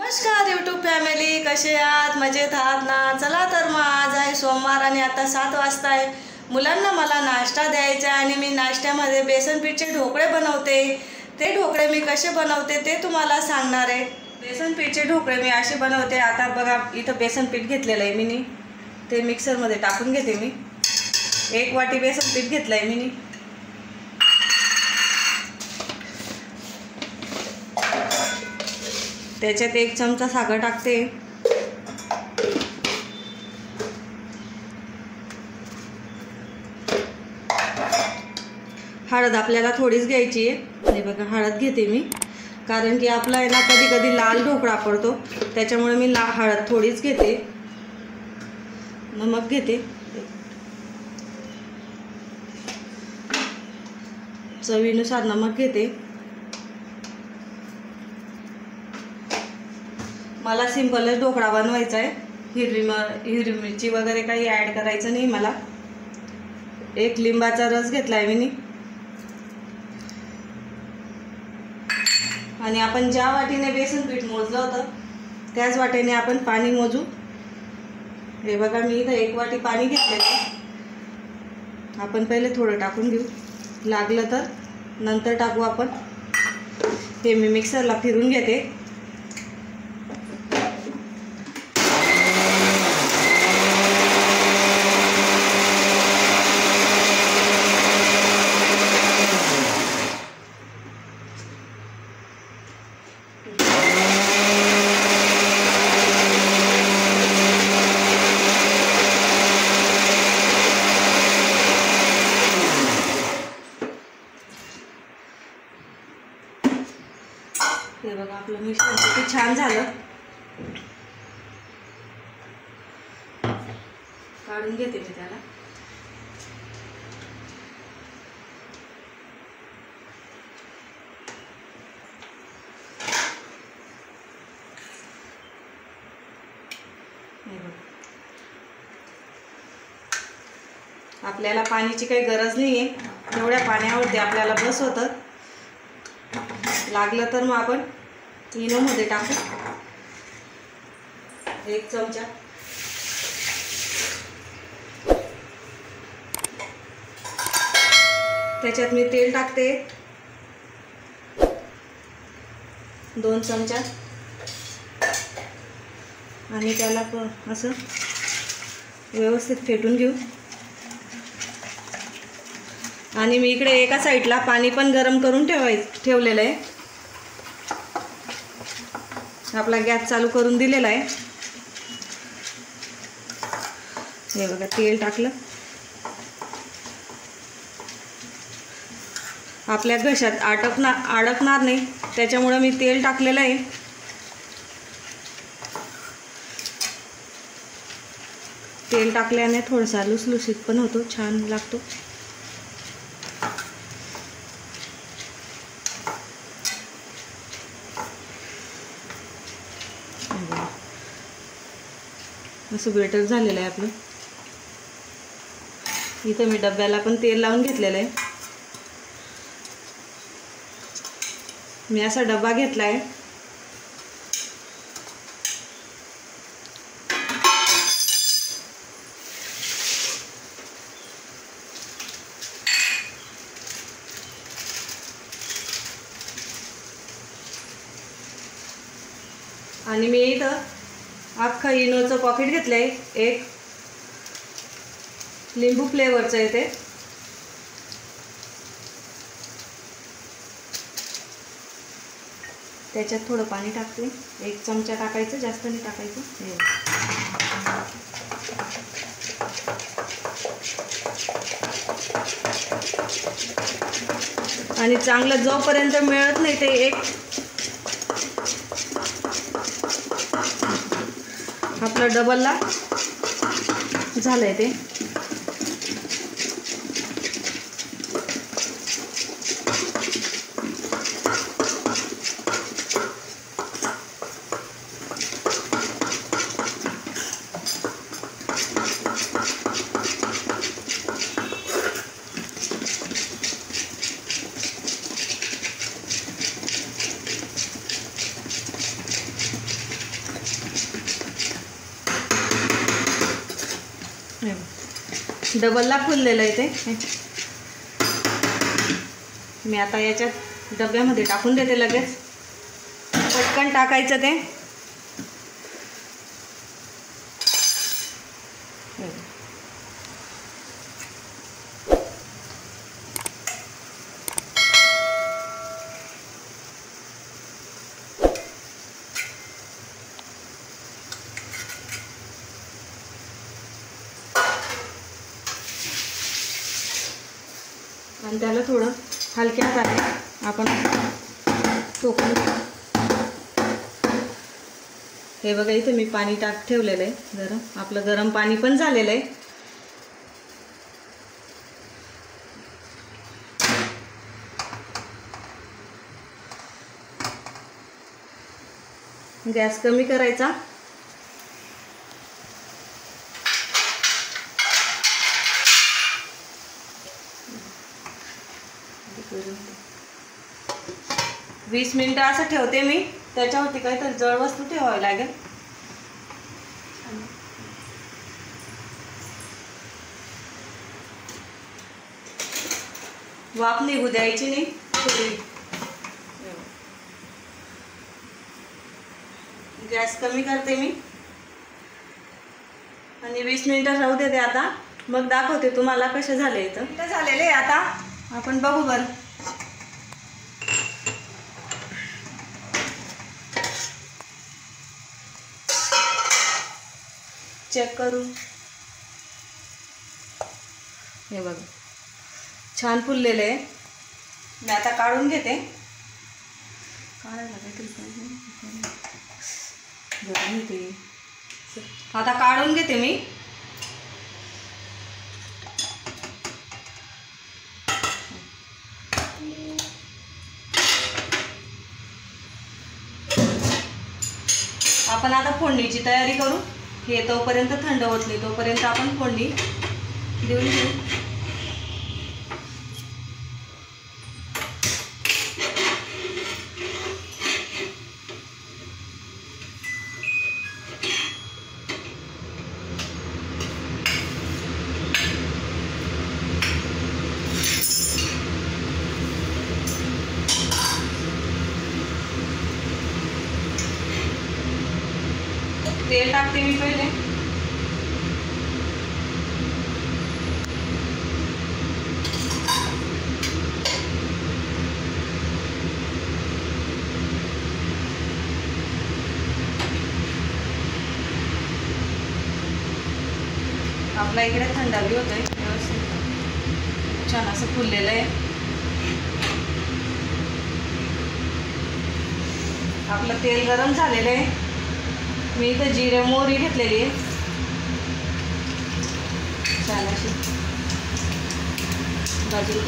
नमस्कार YouTube family, कसे आहात? मजेत आहात ना? चला तर मग आज आहे सोमवार आणि आता 7 वाजता आहे. मुलांना मला नाश्ता द्यायचा आणि मी नाश्त्यामध्ये बेसन पीठचे ढोकळे बनवते. ते ढोकळे मी कसे बनवते ते तुम्हाला सांगणार आहे. बेसन पीठचे ढोकळे मी असे बनवते. आता बघा, इथं बेसन पीठ घेतलेलं आहे मी. ते मिक्सरमध्ये टाकून घेते. मी 1 वाटी बेसन पीठ घेतलं आहे मी. त्याच्यात 1 चमचा साखर टाकते. हळद आपल्याला थोडीच घ्यायची आहे. हे बघा, हळद घेते मी, कारण की आपला आहे ना कधी कधी लाल ढोकळा पडतो, त्याच्यामुळे मी हळद थोडीच घेते. नमक घेते, चवीनुसार नमक घेते. मला सिंपलच ढोकळा बनवायचा आहे. हिरवी मिरची वगैरे काही ॲड करायचं नाही मला. 1 लिंबाचा रस घेतला आहे मी. आणि आपण ज्या वाटीने बेसन पीठ मोजलं होतं त्याच वाटीने आपण पाणी मोजू. हे बघा, मी इथं 1 वाटी पाणी घेतलेलं आहे. आपण पहिले थोडं टाकून घेऊ, लागलं तर नंतर टाकू आपण. हे मी मिक्सरला फिरून घेते. हे बघा, आपलं मिश्रण किती छान झालं. काढून घेते मी त्याला. आपल्याला पाण्याची काही गरज नाही आहे. एवढ्या पाण्यावरती आपल्याला बस होतं. लागलं तर मग आपण इनोमध्ये टाकू 1 चमचा. त्याच्यात मी तेल टाकते 2 चमचा आणि त्याला असं व्यवस्थित फेटून घेऊ. आणि मी इकडे एका साईडला पाणी पण गरम करून ठेवलेलं आहे. आपला गॅस चालू करून दिलेला आहे. हे बघा, तेल टाकलं. आपल्या घशात अडकणार नाही त्याच्यामुळे मी तेल टाकलेलं आहे. तेल टाकल्याने थोडासा लुसलुसीत पण होतो, छान लागतो. असं बेटर झालेलं आहे आपलं. इथं मी डब्याला पण तेल लावून घेतलेलं आहे. मी असा डबा घेतला आहे. आणि मी इथं अख्खा इनोचं पॉकेट घेतलं आहे. 1 लिंबू फ्लेवरचं आहे ते. त्याच्यात थोडं पाणी टाकते. 1 चमचा टाकायचं, जास्त नाही टाकायचं. आणि चांगलं जोपर्यंत मिळत नाही ते आपलं डबलला झालंय ते. डबलला फुललेलं आहे ते. मी आता याच्यात डब्यामध्ये टाकून देते लगेच. पटकन टाकायचं ते. आणि त्याला थोडं हलक्या हाताने आपण टोकून. हे बघा इथे मी पाणी ठेवलेलं आहे गरम. आपलं गरम पाणी पण झालेलं आहे. गॅस कमी करायचा. वीस मिनिटं असं ठेवते मी. त्याच्यावरती काहीतरी जड वस्तू ठेवावी लागेल. वाफ निघू द्यायची नाही. गॅस कमी करते मी आणि 20 मिनिटं राहू देते. आता मग दाखवते तुम्हाला कसे झाले. इथं झालेले आहे. आता आपण बघू बरं. चेक करू. हे बघ छान फुललेले आहे. मी आता काढून घेते. आता काढून घेते मी. आपण आता फोडणीची तयारी करू. हे तोपर्यंत थंड होत नाही तोपर्यंत आपण फोडणी देऊन घेऊ. तेल टाकते मी पहिले. आपला इकडे थंडावी होतोय व्यवस्थित. छान असं फुललेलं आहे. आपलं तेल गरम झालेलं आहे. मी इथं जिरे मोहरी घेतलेली आहे. छान अशी भाजी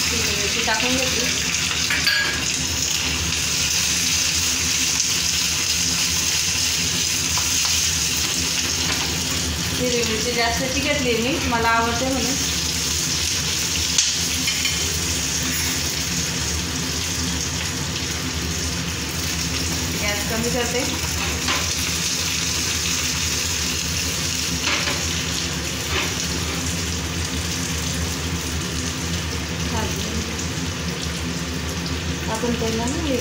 मिरची टाकून घेतली. हिरवी मिरची जास्तची घेतली मी. मला आवडते म्हणून. गॅस कमी करते. आपण त्यांना हे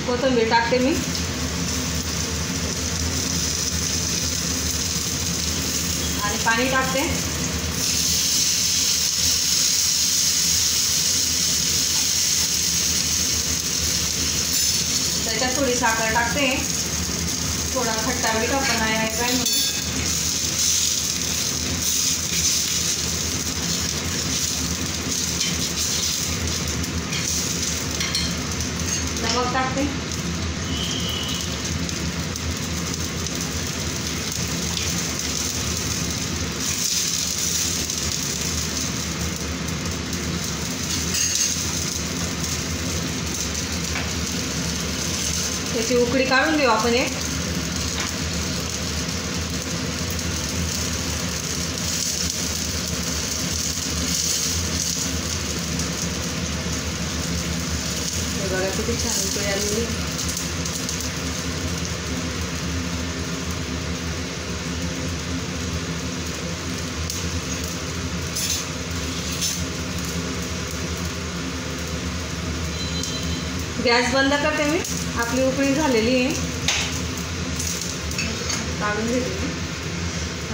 कोथिंबीर टाकते मी. आणि पाणी टाकते. त्याच्यात थोडी साखर टाकते. थोडा खट्टा मीठा पण आहे काय म्हणून. नमक टाकते. त्याची उकळी काढून घेऊ आपण एक. बघा किती छान उकळी आलेली. गॅस बंद करते मी. आपली उकळी झालेली आहे, काढून घेते मी.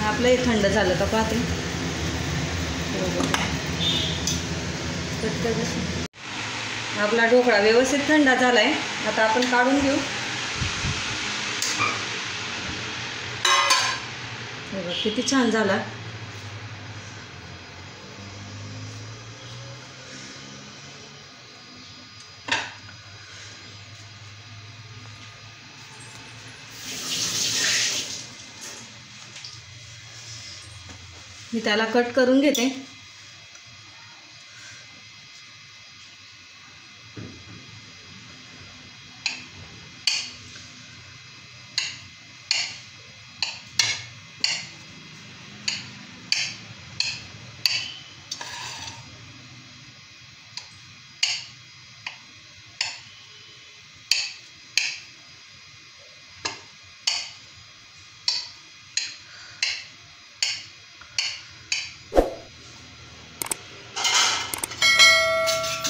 आपलं हे थंड झालं का पाहते. आपला ढोकळा व्यवस्थित थंड झाला आहे. आता आपण काढून घेऊ. बघा किती छान झाला. मी त्याला कट करून घेते.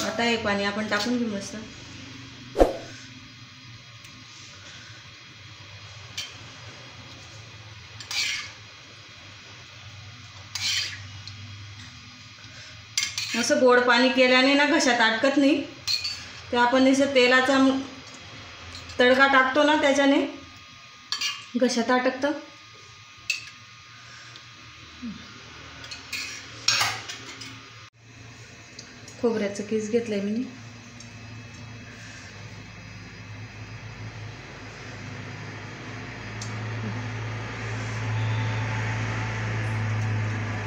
आता हे पाणी आपण टाकून घेऊ मस्त. असं गोड पाणी केल्याने ना घशात अटकत नाही. ते आपण जसं तेलाचा तडका टाकतो ना त्याच्याने घशात अटकतं. खोबऱ्याचं किस घेतलंय मी.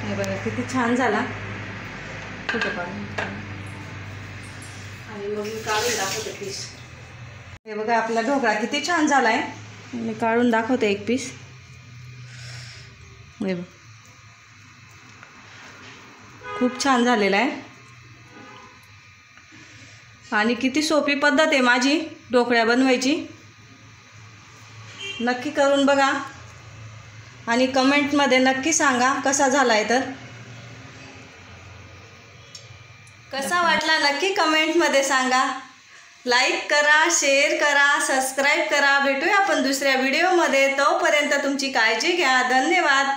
हे बघा किती छान झाला. फोटो काढून आणि मग मी काढून दाखवते पीस. हे बघा आपला ढोकळा किती छान झाला आहे. मी काढून दाखवते एक पीस. हे बघ खूप छान झालेला आहे. आणि किती सोपी पद्धत आहे माझी ढोकळ्या बनवायची. नक्की करून बघा आणि कमेंटमध्ये नक्की सांगा कसा झाला आहे. तर कसा वाटला नक्की कमेंटमध्ये सांगा. लाईक करा, शेअर करा, सबस्क्राईब करा. भेटूया आपण दुसऱ्या व्हिडिओमध्ये. तोपर्यंत तुमची काळजी घ्या. धन्यवाद.